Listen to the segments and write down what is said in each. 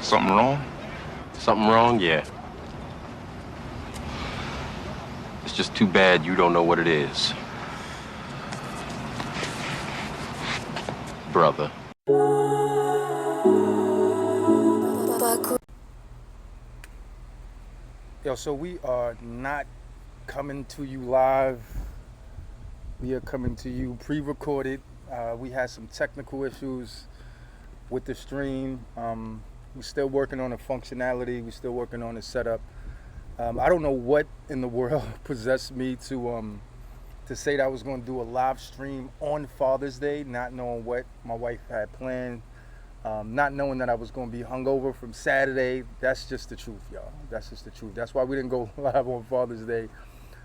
Something wrong? Something wrong? Yeah. It's just too bad you don't know what it is. Brother. Yo, so we are not coming to you live. We are coming to you pre-recorded. We had some technical issues with the stream. We're still working on the functionality. We're still working on the setup. I don't know what in the world possessed me to say that I was going to do a live stream on Father's Day, not knowing what my wife had planned. Not knowing that I was going to be hungover from Saturday. That's just the truth, y'all. That's just the truth. That's why we didn't go live on Father's Day.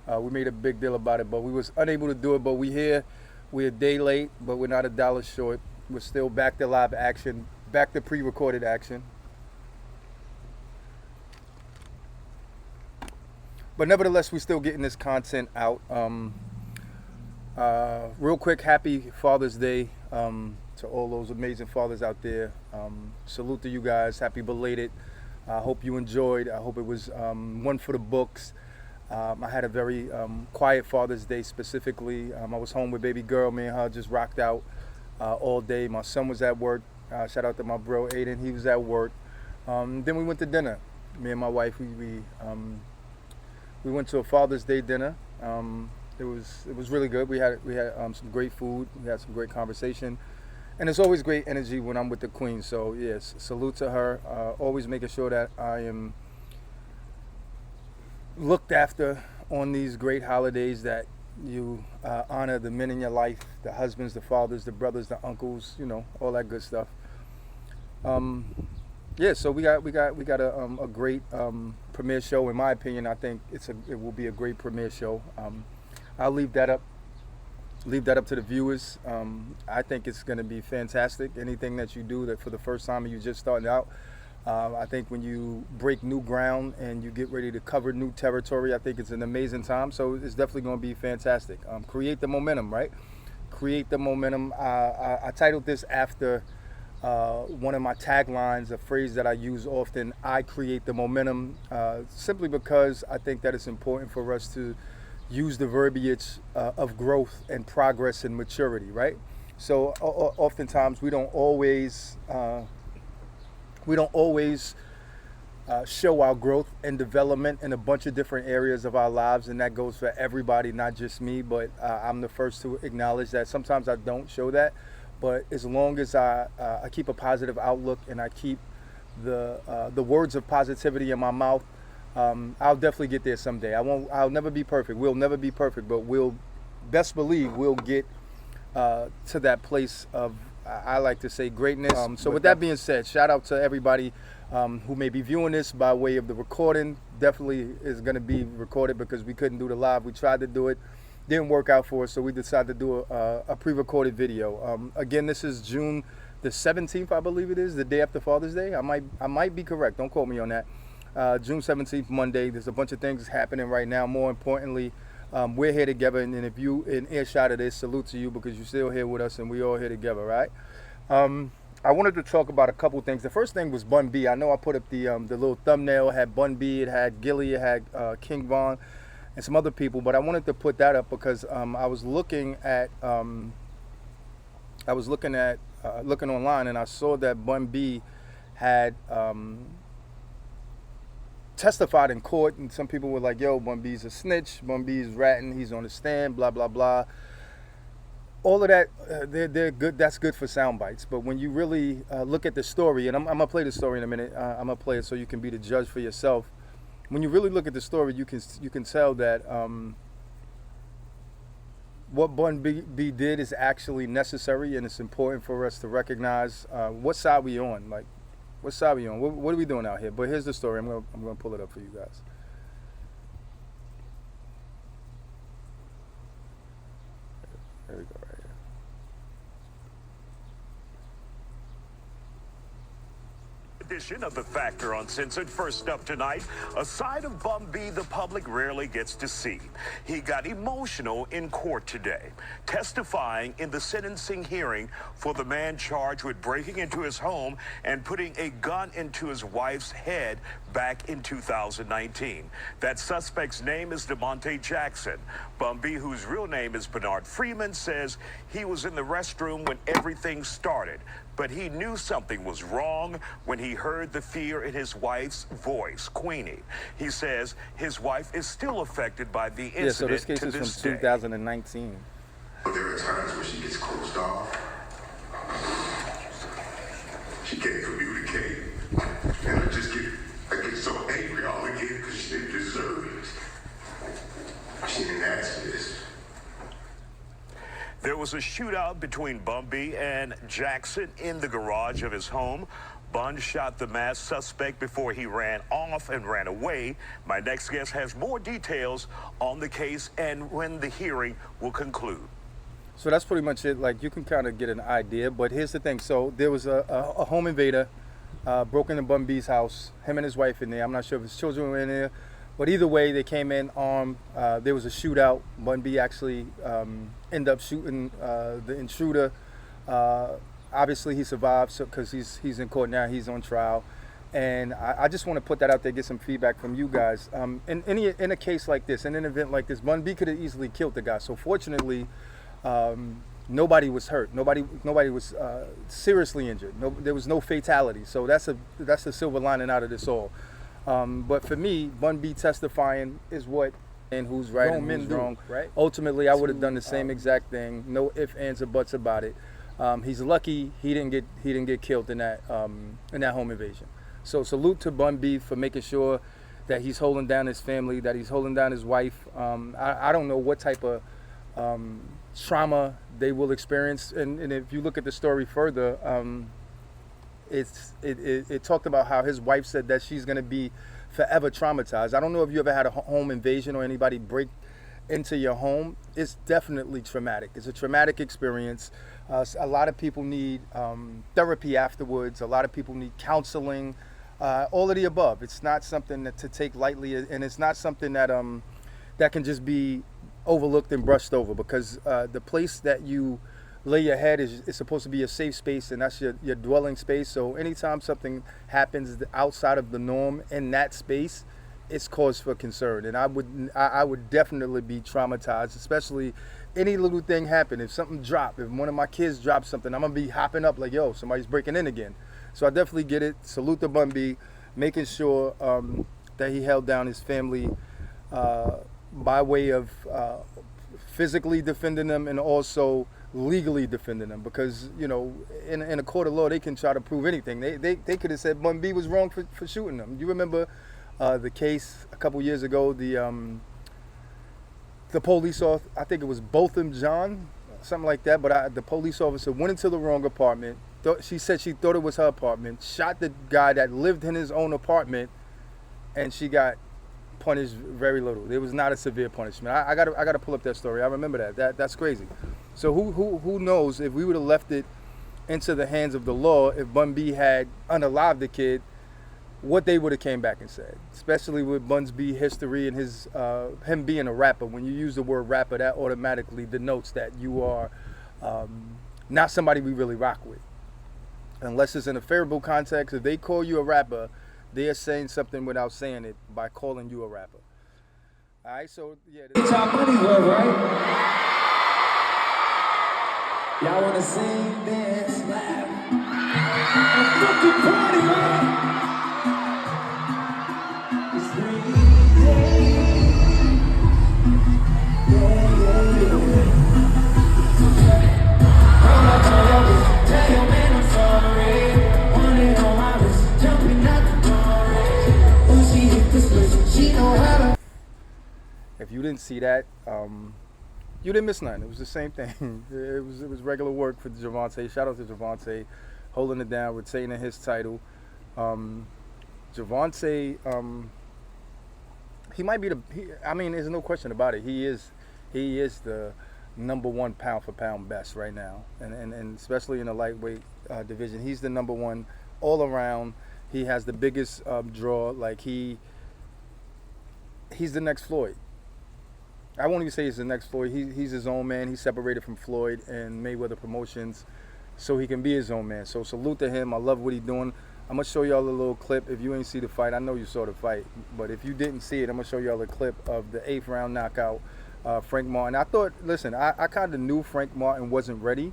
We made a big deal about it, but we was unable to do it. But we're here. We're a day late, but we're not a dollar short. We're still back to live action, back to pre-recorded action. But nevertheless, we're still getting this content out. Real quick, happy Father's Day. To all those amazing fathers out there. Salute to you guys. Happy belated. I hope you enjoyed. I hope it was one for the books. I had a very quiet Father's Day specifically. I was home with baby girl. Me and her just rocked out all day. My son was at work. Shout out to my bro Aiden. He was at work. Then we went to dinner. Me and my wife, we went to a Father's Day dinner. It was really good. We had some great food. We had some great conversation. And it's always great energy when I'm with the queen. So yes, salute to her. Always making sure that I am looked after on these great holidays, that you honor the men in your life, the husbands, the fathers, the brothers, the uncles, all that good stuff. Yeah, so we got a great premiere show. In my opinion, I think it will be a great premiere show. I'll leave that up to the viewers. I think it's going to be fantastic. Anything that you do that for the first time and you're just starting out, I think when you break new ground and you get ready to cover new territory, I think it's an amazing time. So it's definitely going to be fantastic. Create the momentum, right? Create the momentum. I titled this after one of my taglines, a phrase that I use often. I create the momentum, simply because I think that it's important for us to use the verbiage of growth and progress and maturity, right? So oftentimes we don't always show our growth and development in a bunch of different areas of our lives, and that goes for everybody, not just me. But I'm the first to acknowledge that sometimes I don't show that. But as long as I keep a positive outlook and I keep the words of positivity in my mouth, I'll definitely get there someday. I'll never be perfect. We'll never be perfect, but we'll best believe we'll get to that place of, I like to say, greatness. So with that being said, shout out to everybody who may be viewing this by way of the recording. Definitely is going to be recorded because we couldn't do the live. We tried to do it, didn't work out for us, so we decided to do a pre-recorded video. Again, this is June the 17th, I believe it is, the day after Father's Day. I might be correct. Don't quote me on that. June 17th, Monday. There's a bunch of things happening right now. More importantly, we're here together, and if you in earshot of this, salute to you because you're still here with us and we all here together, right? I wanted to talk about a couple things. The first thing was Bun B. I know I put up the little thumbnail. It had Bun B, it had Gillie, it had King Von, and some other people, but I wanted to put that up because I was looking online, and I saw that Bun B had testified in court, and some people were like, yo, Bun B's a snitch, Bun B's ratting, he's on the stand, blah, blah, blah. All of that, they're good. That's good for sound bites. But when you really look at the story, and I'm going to play the story in a minute. I'm going to play it so you can be the judge for yourself. When you really look at the story, you can tell that what Bun B did is actually necessary, and it's important for us to recognize what side we on. Like, what side are we on? What are we doing out here? But here's the story. I'm gonna pull it up for you guys. There we go, right here. Edition of The Factor Uncensored. First up tonight, a side of Bun B the public rarely gets to see. He got emotional in court today, testifying in the sentencing hearing for the man charged with breaking into his home and putting a gun into his wife's head back in 2019. That suspect's name is DeMonte Jackson. Bun B, whose real name is Bernard Freeman, says he was in the restroom when everything started, but he knew something was wrong when he heard the fear in his wife's voice, Queenie. He says his wife is still affected by the incident. So this case is from 2019. But there are times where she gets closed off. She can't communicate. And I get so angry all again because she didn't deserve it. She didn't ask for this. There was a shootout between Bun B and Jackson in the garage of his home. Bun shot the masked suspect before he ran off and ran away. My next guest has more details on the case and when the hearing will conclude. So that's pretty much it. Like, you can kind of get an idea, but here's the thing. So there was a home invader broke into Bun B's house, him and his wife in there. I'm not sure if his children were in there, but either way, they came in armed. There was a shootout. Bun B actually ended up shooting the intruder. Obviously, he survived because he's in court now. He's on trial. And I just want to put that out there, get some feedback from you guys. In a case like this, in an event like this, Bun B could have easily killed the guy. So fortunately, nobody was hurt. Nobody was seriously injured. There was no fatality. So that's a silver lining out of this all. But for me, Bun B testifying is what and who's right and who's wrong. Right? Ultimately, I would have done the same exact thing. No ifs, ands, or buts about it. He's lucky he didn't get killed in that home invasion. So salute to Bun B for making sure that he's holding down his family, that he's holding down his wife. I don't know what type of trauma they will experience, and if you look at the story further, it talked about how his wife said that she's going to be forever traumatized. I don't know if you ever had a home invasion or anybody break into your home. It's definitely traumatic. It's a traumatic experience. A lot of people need therapy afterwards. A lot of people need counseling. All of the above. It's not something to take lightly, and it's not something that can just be overlooked and brushed over, because the place that you lay your head is supposed to be a safe space, and that's your dwelling space. So anytime something happens outside of the norm in that space, it's cause for concern. And I would definitely be traumatized, especially any little thing happen. If something dropped, if one of my kids dropped something, I'm gonna be hopping up like, yo, somebody's breaking in again. So I definitely get it. Salute to Bun B, making sure that he held down his family by way of physically defending them and also legally defending them, because in a court of law they can try to prove anything. They could have said Bun B was wrong for shooting them. You remember the case a couple years ago, the police officer, I think it was Botham John, something like that, but the police officer went into the wrong apartment. She said she thought it was her apartment, shot the guy that lived in his own apartment, and she got punished very little. There was not a severe punishment. I gotta pull up that story. I remember that's crazy. So who knows, if we would have left it into the hands of the law, if Bun B had unalived the kid, what they would have came back and said, especially with Bun B history and his him being a rapper. When you use the word rapper, that automatically denotes that you are not somebody we really rock with, unless it's in a favorable context. If they call you a rapper, they are saying something without saying it by calling you a rapper. All right, so yeah. Y'all money well, right? Y'all wanna sing, dance, laugh? Fucking party, right? It's 3 days. Tell your man I'm sorry. Want it on my wrist, jumping out the door. When she hit the switch, she know how to. If you didn't see that, you didn't miss nothing. It was the same thing. It was regular work for Javante. Shout out to Javante, holding it down, retaining his title. Javante, he might be there's no question about it. He is the #1 pound for pound best right now, and especially in the lightweight division. He's the #1 all around. He has the biggest draw. Like he's the next Floyd. I won't even say he's the next Floyd. He's his own man. He's separated from Floyd and Mayweather Promotions, so he can be his own man. So salute to him. I love what he's doing. I'm gonna show y'all a little clip. If you ain't see the fight, I know you saw the fight, but if you didn't see it, I'm gonna show y'all a clip of the 8th round knockout. Frank Martin. I thought, listen, I kind of knew Frank Martin wasn't ready.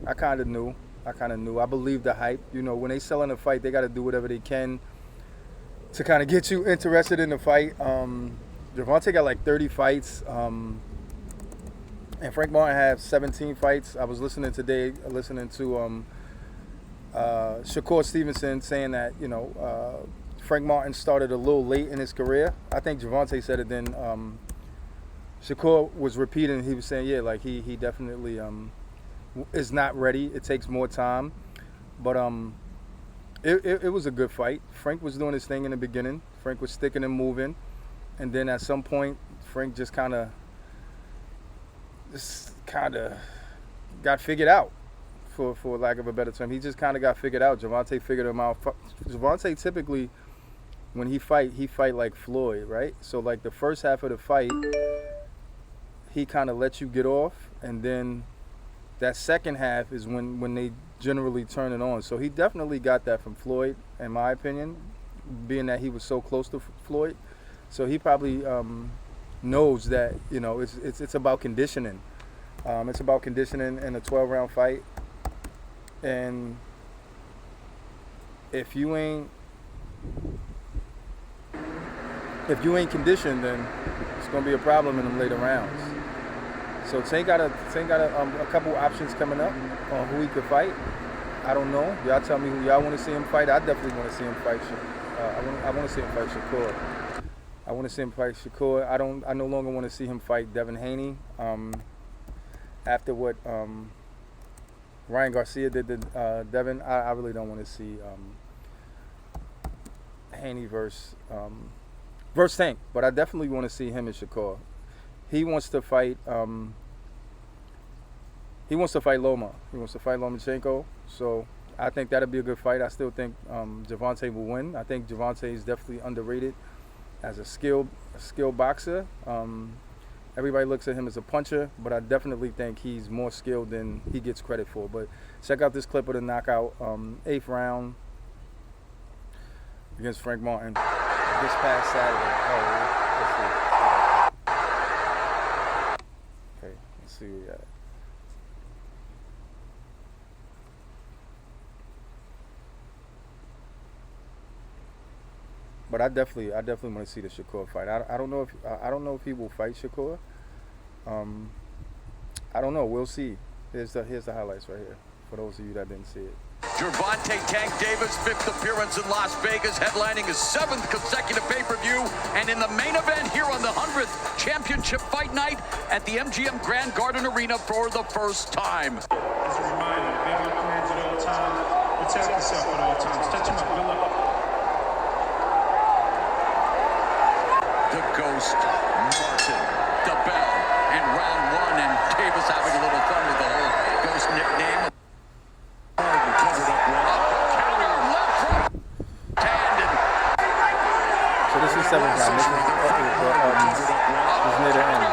I kind of knew. I believe the hype. You know, when they selling a fight, they got to do whatever they can to kind of get you interested in the fight. Gervonta got like 30 fights, and Frank Martin had 17 fights. I was listening to Shakur Stevenson saying that, you know, Frank Martin started a little late in his career. I think Gervonta said it then. Shakur was repeating. He was saying, yeah, like he definitely is not ready. It takes more time, but it was a good fight. Frank was doing his thing in the beginning. Frank was sticking and moving, and then at some point, Frank just kind of got figured out, for lack of a better term. He just kind of got figured out. Gervonta figured him out. Gervonta typically, when he fight like Floyd, right? So like the first half of the fight, he kind of lets you get off, and then that second half is when they generally turn it on. So he definitely got that from Floyd, in my opinion, being that he was so close to Floyd. So he probably knows that, you know, it's about conditioning. It's about conditioning in a 12-round fight, and if you ain't conditioned, then it's gonna be a problem in them later rounds. So Tank got a couple options coming up on who he could fight. I don't know. Y'all tell me who y'all want to see him fight. I definitely want to see him fight. I want to see him fight Shakur. I want to see him fight Shakur. I no longer want to see him fight Devin Haney. After what Ryan Garcia did to Devin, I really don't want to see Haney versus Tank. But I definitely want to see him and Shakur. He wants to fight. He wants to fight Loma. He wants to fight Lomachenko. So I think that'll be a good fight. I still think Gervonta will win. I think Gervonta is definitely underrated as a skilled boxer. Everybody looks at him as a puncher, but I definitely think he's more skilled than he gets credit for. But check out this clip of the knockout, 8th round against Frank Martin this past Saturday. Let's see. See where we at. But I definitely want to see the Shakur fight. I don't know if he will fight Shakur. I don't know. We'll see. Here's the highlights right here for those of you that didn't see it. Gervonta Tank Davis, 5th appearance in Las Vegas, headlining his 7th consecutive pay-per-view, and in the main event here on the 100th championship fight night at the MGM Grand Garden Arena for the first time. As a reminder, be on your hands at all times, protect yourself at all times, touch him up, Bill up. The Ghost, Martin, the Bell, and round 1, and Davis having a little fun with the whole Ghost nickname. So this is 7th round. This is near the end.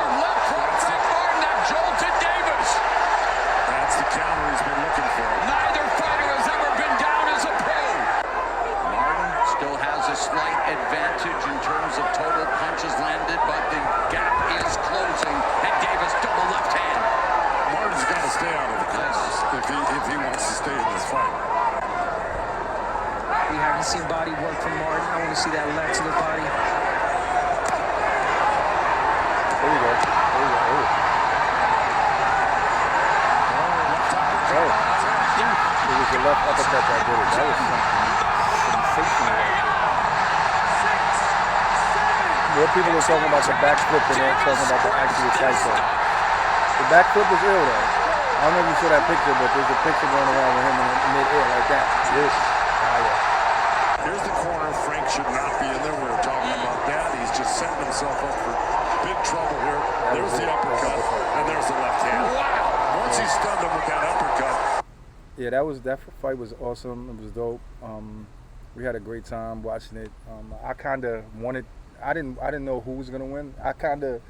That's the counter he's been looking for. Neither fighter has ever been down as a pro. Martin still has a slight advantage in terms of total punches landed, but the gap is closing, and Davis double left hand. Martin's got to stay out of the corners if he wants to stay in this fight. We haven't seen body work from Martin. I want to see that left to the body. There you go. It was the left uppercut that did it. That was sensational. More people are talking about the backflip than they're talking about the actual cycle. The backflip was ill though. I don't know if you saw that picture, but there's a picture going around with him in mid-air like that. Yes. Here's the corner. Frank should not be in there. We were talking about that. He's just setting himself up for big trouble here. There's the uppercut, and there's the left hand. Wow! Once he stunned him with that uppercut. Yeah, that fight was awesome. It was dope. We had a great time watching it. I kind of wanted. I didn't know who was gonna win. I kind of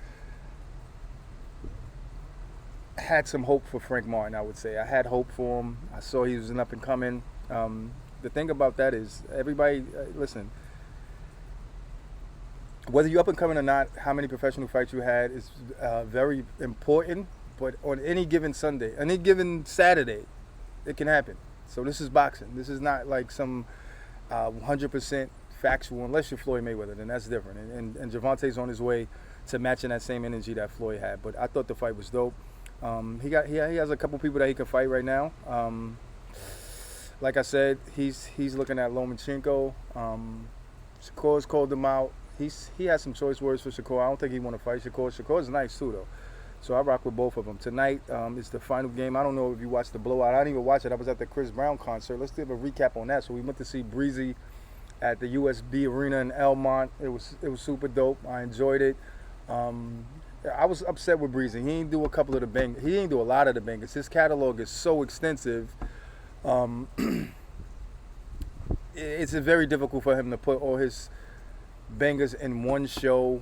had some hope for Frank Martin. I would say I had hope for him. I saw he was an up and coming. The thing about that is everybody listen. Whether you're up and coming or not, how many professional fights you had is very important. But on any given Sunday, any given Saturday, it can happen. So this is boxing. This is not like some 100% factual, unless you're Floyd Mayweather, then that's different. And Gervonta's on his way to matching that same energy that Floyd had. But I thought the fight was dope. He has a couple people that he can fight right now. Like I said, he's looking at Lomachenko. Shakur's called him out. He has some choice words for Shakur. I don't think he want to fight Shakur. Shakur's nice too, though. So I rock with both of them. Tonight is the final game. I don't know if you watched the blowout. I didn't even watch it. I was at the Chris Brown concert. Let's give a recap on that. So we went to see Breezy at the USB Arena in Elmont. It was super dope. I enjoyed it. I was upset with Breezy. He didn't do a couple of the bangers. He didn't do a lot of the bangers. His catalog is so extensive. It's very difficult for him to put all his bangers in one show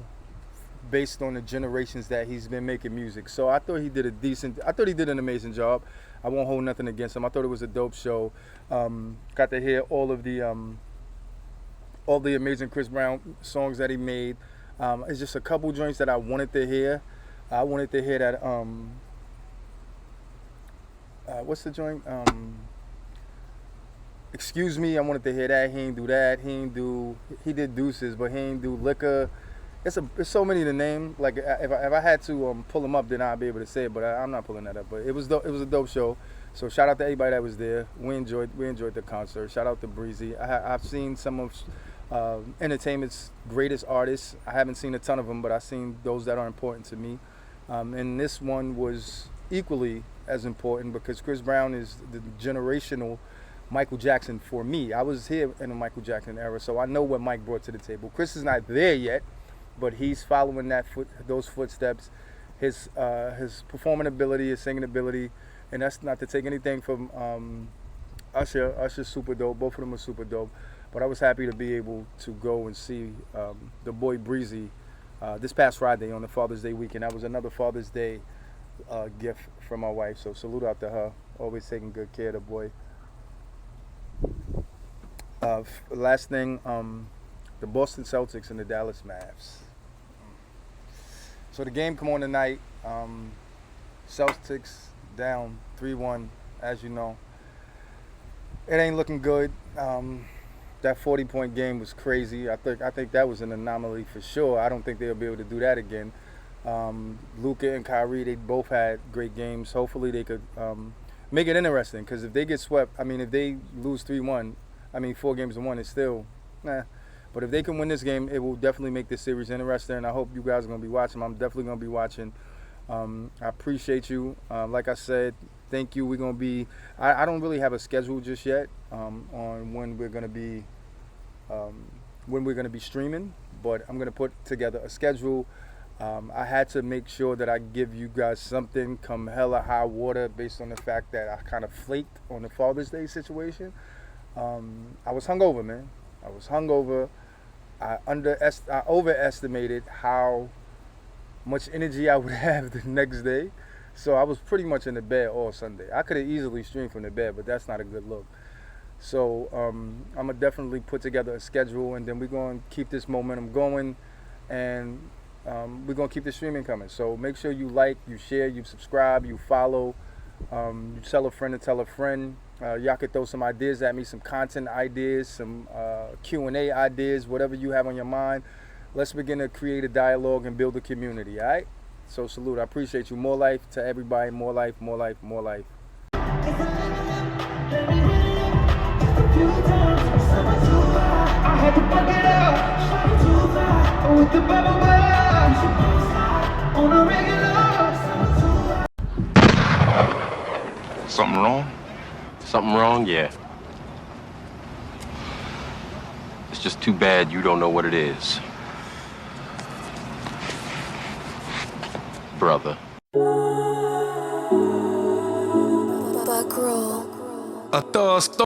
based on the generations that he's been making music. So I thought he did an amazing job. I won't hold nothing against him. I thought it was a dope show. Got to hear all the amazing Chris Brown songs that he made. It's just a couple joints that I wanted to hear. I wanted to hear that what's the joint? Excuse Me. I wanted to hear that. He ain't do that. He did Deuces, but he ain't do Liquor. It's so many to name. Like if I had to pull them up, then I'd be able to say it. But I'm not pulling that up. But it was a dope show. So shout out to everybody that was there. We enjoyed the concert. Shout out to Breezy. I've seen some of entertainment's greatest artists. I haven't seen a ton of them, but I've seen those that are important to me. And this one was equally as important because Chris Brown is the generational Michael Jackson for me. I was here in the Michael Jackson era, so I know what Mike brought to the table. Chris is not there yet, but he's following those footsteps. His performing ability, his singing ability, and that's not to take anything from Usher. Usher's super dope. Both of them are super dope. But I was happy to be able to go and see the boy Breezy this past Friday on the Father's Day weekend. That was another Father's Day gift from my wife. So salute out to her. Always taking good care of the boy. Last thing, the Boston Celtics and the Dallas Mavs. So the game come on tonight. Celtics down 3-1, as you know. It ain't looking good. That 40-point game was crazy. I think that was an anomaly for sure. I don't think they'll be able to do that again. Luka and Kyrie, they both had great games. Hopefully they could make it interesting, because if they get swept, I mean, if they lose 3-1, 4 games to 1, it's still, But if they can win this game, it will definitely make this series interesting, and I hope you guys are going to be watching. I'm definitely going to be watching. I appreciate you. Like I said, thank you. We're going to be, I don't really have a schedule just yet on when we're going to be streaming, but I'm going to put together a schedule. I had to make sure that I give you guys something come hella high water based on the fact that I kind of flaked on the Father's Day situation. I was hungover, man. I was hungover. I overestimated how much energy I would have the next day. So I was pretty much in the bed all Sunday. I could have easily streamed from the bed, but that's not a good look. So I'm going to definitely put together a schedule, and then we're going to keep this momentum going, and we're going to keep the streaming coming. So make sure you like, you share, you subscribe, you follow, you tell a friend to tell a friend. Y'all could throw some ideas at me, some content ideas, some Q&A ideas, whatever you have on your mind. Let's begin to create a dialogue and build a community, all right? So salute. I appreciate you. More life to everybody. More life, more life, more life. I had to fuck it up with the bubble on a regular. Something wrong? Something wrong? Yeah. It's just too bad you don't know what it is. Brother. A thug